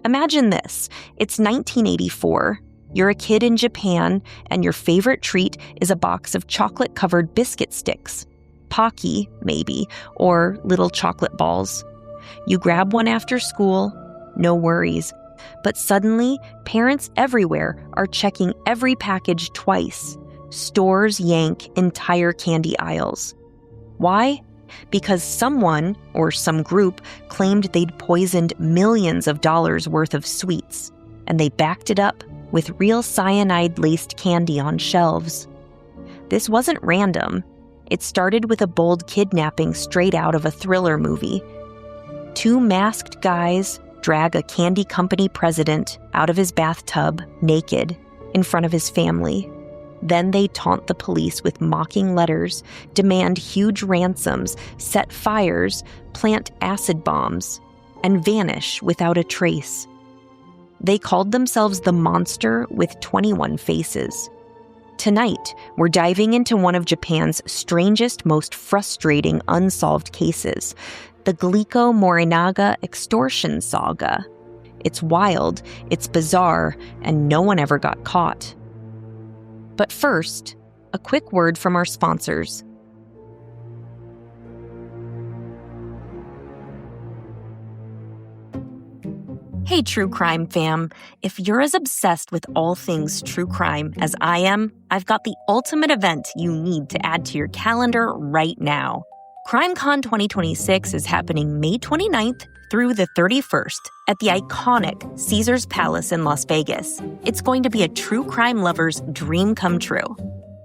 Imagine this. It's 1984. You're a kid in Japan, and your favorite treat is a box of chocolate-covered biscuit sticks. Pocky, maybe, or little chocolate balls. You grab one after school, no worries. But suddenly, parents everywhere are checking every package twice. Stores yank entire candy aisles. Why? Because someone, or some group, claimed they'd poisoned millions of dollars worth of sweets, and they backed it up with real cyanide-laced candy on shelves. This wasn't random. It started with a bold kidnapping straight out of a thriller movie. Two masked guys drag a candy company president out of his bathtub, naked, in front of his family. Then they taunt the police with mocking letters, demand huge ransoms, set fires, plant acid bombs, and vanish without a trace. They called themselves the Monster with 21 Faces. Tonight, we're diving into one of Japan's strangest, most frustrating unsolved cases, the Glico Morinaga extortion saga. It's wild, it's bizarre, and no one ever got caught. But first, a quick word from our sponsors. Hey, true crime fam. If you're as obsessed with all things true crime as I am, I've got the ultimate event you need to add to your calendar right now. CrimeCon 2026 is happening May 29th through the 31st at the iconic Caesars Palace in Las Vegas. It's going to be a true crime lover's dream come true.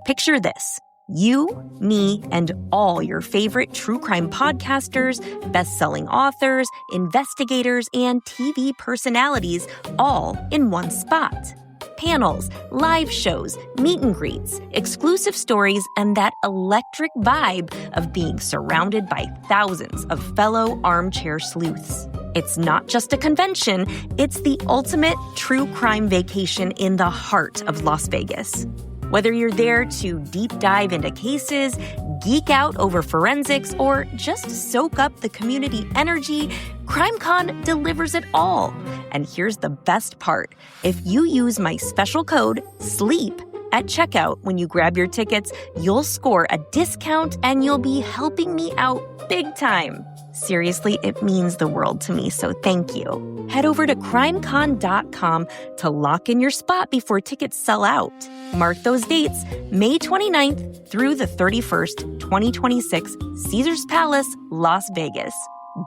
Picture this. You, me, and all your favorite true crime podcasters, best-selling authors, investigators, and TV personalities all in one spot. Panels, live shows, meet and greets, exclusive stories, and that electric vibe of being surrounded by thousands of fellow armchair sleuths. It's not just a convention, it's the ultimate true crime vacation in the heart of Las Vegas. Whether you're there to deep dive into cases, geek out over forensics, or just soak up the community energy, CrimeCon delivers it all. And here's the best part. If you use my special code, SLEEP, at checkout when you grab your tickets, you'll score a discount and you'll be helping me out big time. Seriously, it means the world to me, so thank you. Head over to crimecon.com to lock in your spot before tickets sell out. Mark those dates, May 29th through the 31st, 2026, Caesars Palace, Las Vegas.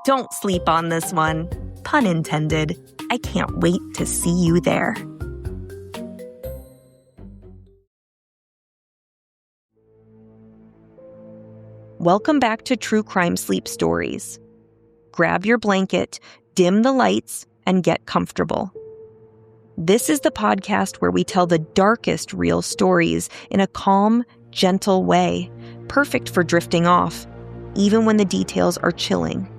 Don't sleep on this one. Pun intended. I can't wait to see you there. Welcome back to True Crime Sleep Stories. Grab your blanket, dim the lights, and get comfortable. This is the podcast where we tell the darkest real stories in a calm, gentle way, perfect for drifting off, even when the details are chilling.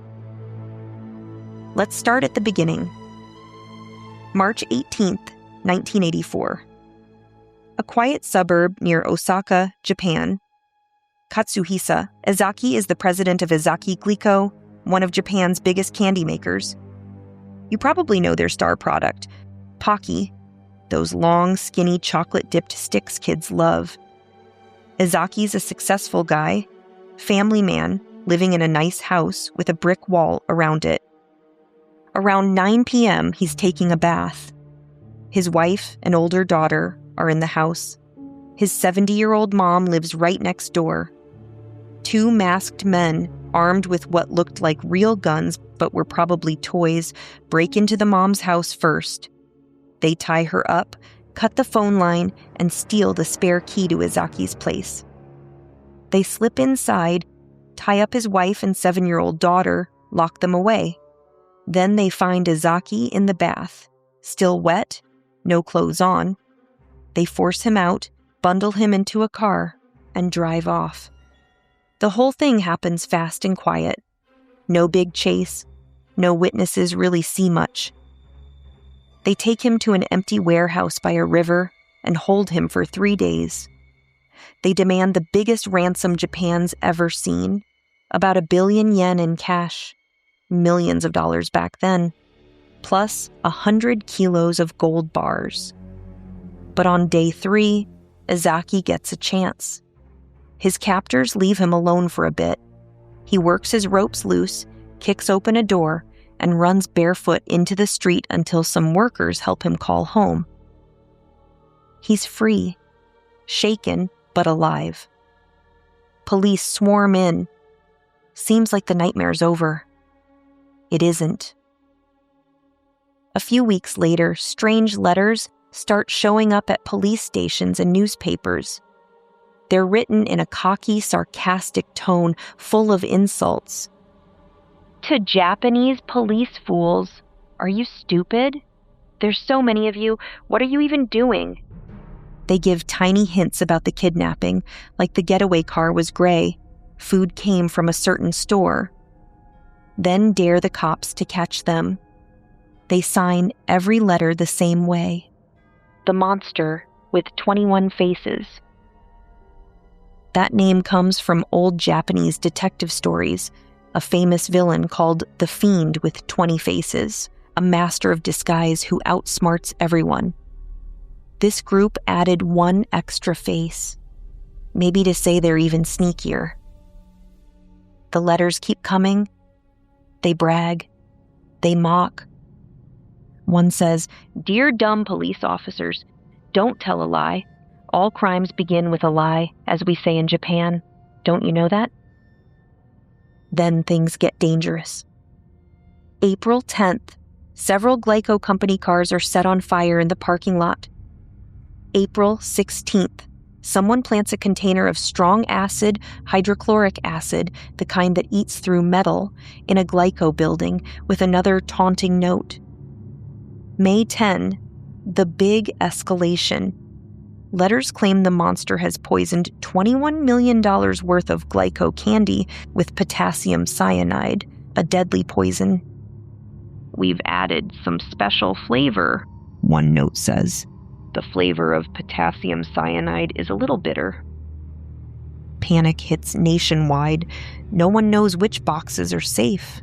Let's start at the beginning. March 18th, 1984. A quiet suburb near Osaka, Japan. Katsuhisa. Ezaki is the president of Ezaki Glico, one of Japan's biggest candy makers. You probably know their star product, Pocky, those long, skinny chocolate-dipped sticks kids love. Ezaki's a successful guy, family man, living in a nice house with a brick wall around it. Around 9 p.m., he's taking a bath. His wife and older daughter are in the house. His 70-year-old mom lives right next door. Two masked men, armed with what looked like real guns but were probably toys, break into the mom's house first. They tie her up, cut the phone line, and steal the spare key to Ezaki's place. They slip inside, tie up his wife and 7-year-old daughter, lock them away. Then they find Ezaki in the bath, still wet, no clothes on. They force him out, bundle him into a car, and drive off. The whole thing happens fast and quiet. No big chase. No witnesses really see much. They take him to an empty warehouse by a river and hold him for 3 days. They demand the biggest ransom Japan's ever seen, about 1 billion yen in cash. millions of dollars back then, plus 100 kilos of gold bars. But on day 3, Ezaki gets a chance. His captors leave him alone for a bit. He works his ropes loose, kicks open a door, and runs barefoot into the street until some workers help him call home. He's free, shaken but alive. Police swarm in. Seems like the nightmare's over. It isn't. A few weeks later, strange letters start showing up at police stations and newspapers. They're written in a cocky, sarcastic tone full of insults. To Japanese police fools, are you stupid? There's so many of you. What are you even doing? They give tiny hints about the kidnapping, like the getaway car was gray, food came from a certain store. Then dare the cops to catch them. They sign every letter the same way. The monster with 21 faces. That name comes from old Japanese detective stories, a famous villain called the Fiend with 20 faces, a master of disguise who outsmarts everyone. This group added one extra face, maybe to say they're even sneakier. The letters keep coming. They brag. They mock. One says, "Dear dumb police officers, don't tell a lie. All crimes begin with a lie, as we say in Japan. Don't you know that?" Then things get dangerous. April 10th, several Glico company cars are set on fire in the parking lot. April 16th, someone plants a container of strong acid, hydrochloric acid, the kind that eats through metal, in a Glico building with another taunting note. May 10, the big escalation. Letters claim the monster has poisoned $21 million worth of Glico candy with potassium cyanide, a deadly poison. We've added some special flavor, one note says. The flavor of potassium cyanide is a little bitter. Panic hits nationwide. No one knows which boxes are safe.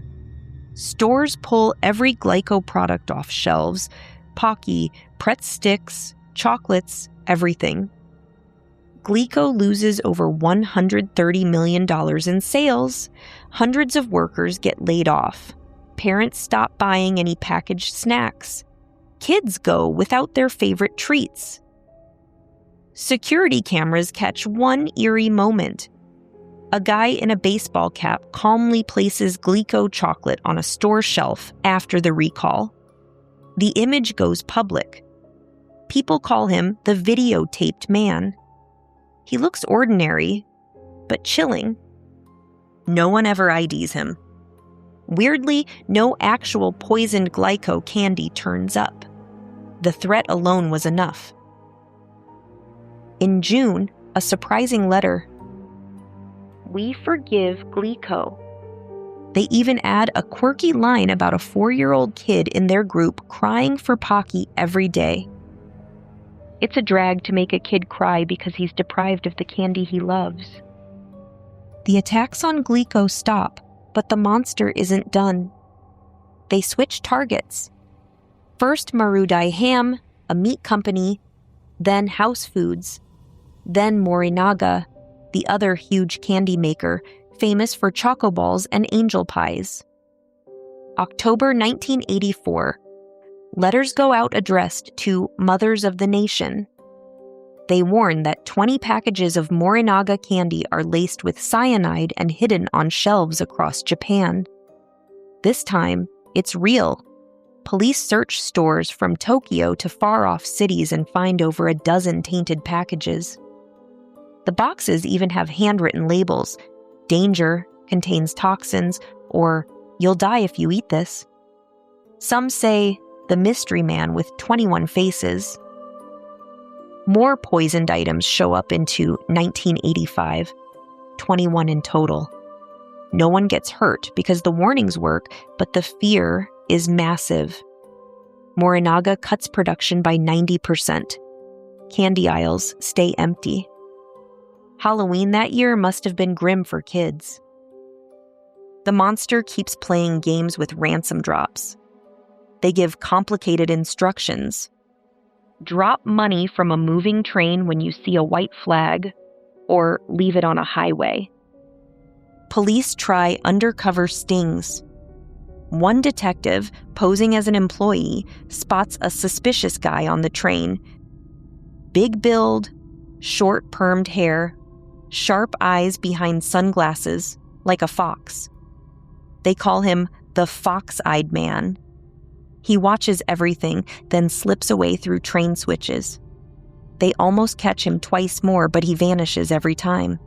Stores pull every Glico product off shelves. Pocky, Pretz sticks, chocolates, everything. Glico loses over $130 million in sales. Hundreds of workers get laid off. Parents stop buying any packaged snacks. Kids go without their favorite treats. Security cameras catch one eerie moment. A guy in a baseball cap calmly places Glico chocolate on a store shelf after the recall. The image goes public. People call him the videotaped man. He looks ordinary, but chilling. No one ever IDs him. Weirdly, no actual poisoned Glico candy turns up. The threat alone was enough. In June, a surprising letter. We forgive Glico. They even add a quirky line about a 4-year-old kid in their group crying for Pocky every day. It's a drag to make a kid cry because he's deprived of the candy he loves. The attacks on Glico stop, but the monster isn't done. They switch targets. First Marudai Ham, a meat company, then House Foods, then Morinaga, the other huge candy maker, famous for choco balls and angel pies. October 1984. Letters go out addressed to Mothers of the Nation. They warn that 20 packages of Morinaga candy are laced with cyanide and hidden on shelves across Japan. This time, it's real. Police search stores from Tokyo to far-off cities and find over a dozen tainted packages. The boxes even have handwritten labels. Danger, contains toxins, or you'll die if you eat this. Some say the mystery man with 21 faces. More poisoned items show up into 1985, 21 in total. No one gets hurt because the warnings work, but the fear is massive. Morinaga cuts production by 90%. Candy aisles stay empty. Halloween that year must have been grim for kids. the monster keeps playing games with ransom drops. They give complicated instructions. Drop money from a moving train when you see a white flag, or leave it on a highway. Police try undercover stings. One detective, posing as an employee, spots a suspicious guy on the train. Big build, short permed hair, sharp eyes behind sunglasses, like a fox. They call him the fox-eyed man. He watches everything, then slips away through train switches. They almost catch him twice more, but he vanishes every time.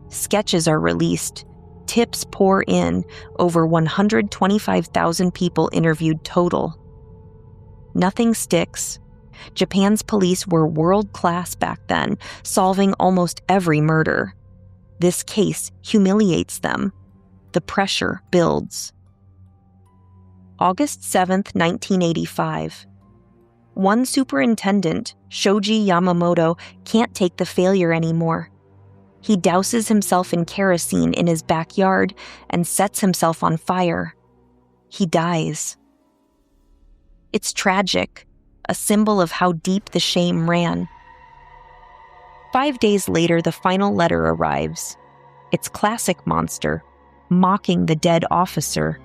Sketches are released. Tips pour in, over 125,000 people interviewed total. Nothing sticks. Japan's police were world-class back then, solving almost every murder. This case humiliates them. The pressure builds. August 7th, 1985. One superintendent, Shoji Yamamoto, can't take the failure anymore. He douses himself in kerosene in his backyard and sets himself on fire. He dies. It's tragic, a symbol of how deep the shame ran. 5 days later, the final letter arrives. It's classic monster, mocking the dead officer.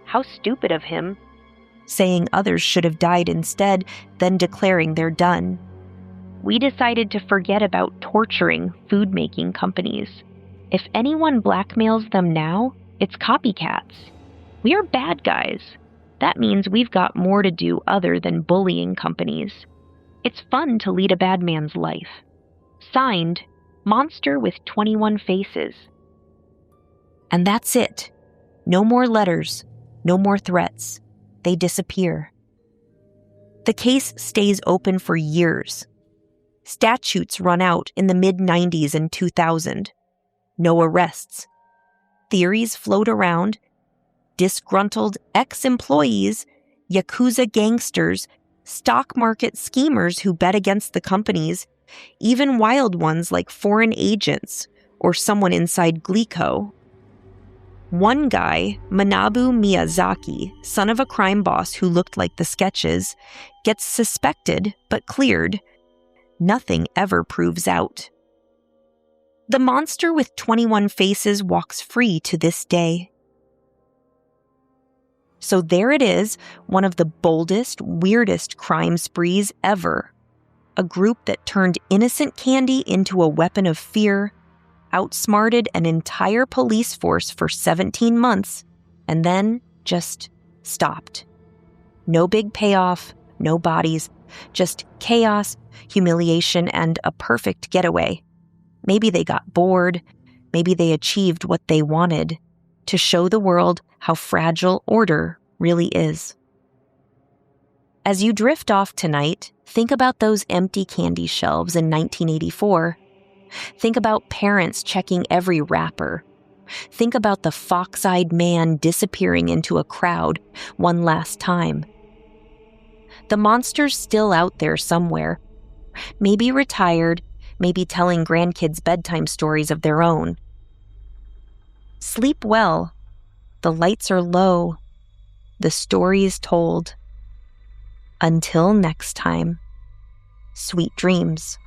How stupid of him, saying others should have died instead, then declaring they're done. We decided to forget about torturing food-making companies. If anyone blackmails them now, it's copycats. We are bad guys. That means we've got more to do other than bullying companies. It's fun to lead a bad man's life. Signed, Monster with 21 Faces. And that's it. No more letters. No more threats. They disappear. The case stays open for years. Statutes run out in the mid-90s and 2000. No arrests. Theories float around. Disgruntled ex-employees, Yakuza gangsters, stock market schemers who bet against the companies, even wild ones like foreign agents or someone inside Glico. One guy, Manabu Miyazaki, son of a crime boss who looked like the sketches, gets suspected but cleared. Nothing ever proves out. The monster with 21 faces walks free to this day. So there it is, one of the boldest, weirdest crime sprees ever. A group that turned innocent candy into a weapon of fear, outsmarted an entire police force for 17 months, and then just stopped. No big payoff, no bodies, just chaos, humiliation, and a perfect getaway. Maybe they got bored, maybe they achieved what they wanted, to show the world how fragile order really is. As you drift off tonight, think about those empty candy shelves in 1984. Think about parents checking every wrapper. Think about the fox-eyed man disappearing into a crowd one last time. The monster's still out there somewhere. Maybe retired, maybe telling grandkids bedtime stories of their own. Sleep well. The lights are low. The story is told. Until next time, sweet dreams.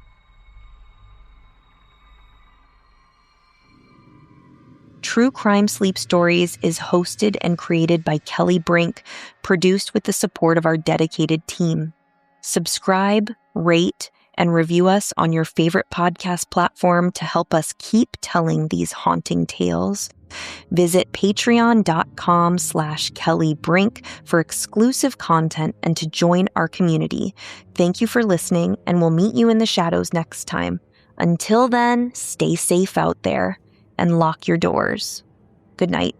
True Crime Sleep Stories is hosted and created by Kelly Brink, produced with the support of our dedicated team. Subscribe, rate, and review us on your favorite podcast platform to help us keep telling these haunting tales. Visit patreon.com/KellyBrink for exclusive content and to join our community. Thank you for listening, and we'll meet you in the shadows next time. Until then, stay safe out there and lock your doors. Good night.